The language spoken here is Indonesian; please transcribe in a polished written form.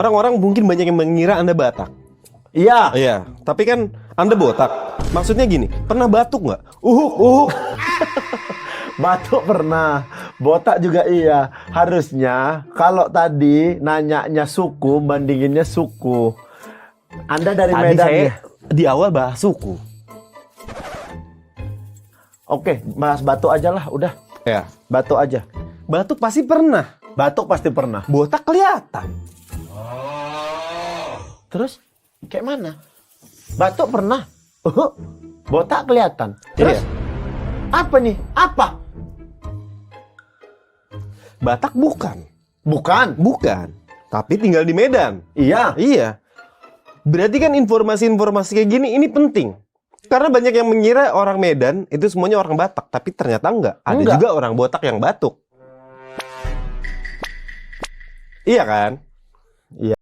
Orang-orang mungkin banyak yang mengira Anda Batak. Iya. Iya, tapi kan Anda botak. Maksudnya gini, pernah batuk nggak? Uhuk. Batuk pernah, botak juga iya. Harusnya kalau tadi nanyanya suku, bandinginnya suku. Anda dari Tadi Medan saya ya? di awal bahas suku. Oke, bahas batuk aja lah, udah. Ya, Batuk aja. batuk pasti pernah. Batuk pasti pernah. Botak kelihatan. Terus, kayak mana? Batuk pernah. Botak kelihatan. Terus, Iya. apa nih? Apa? Batak bukan. Bukan. Tapi tinggal di Medan. Iya. Iya. Berarti kan informasi-informasi kayak gini ini penting. Karena banyak yang mengira orang Medan itu semuanya orang Batak, tapi ternyata enggak. Ada Enggak. juga orang botak yang batuk. Iya kan? Iya.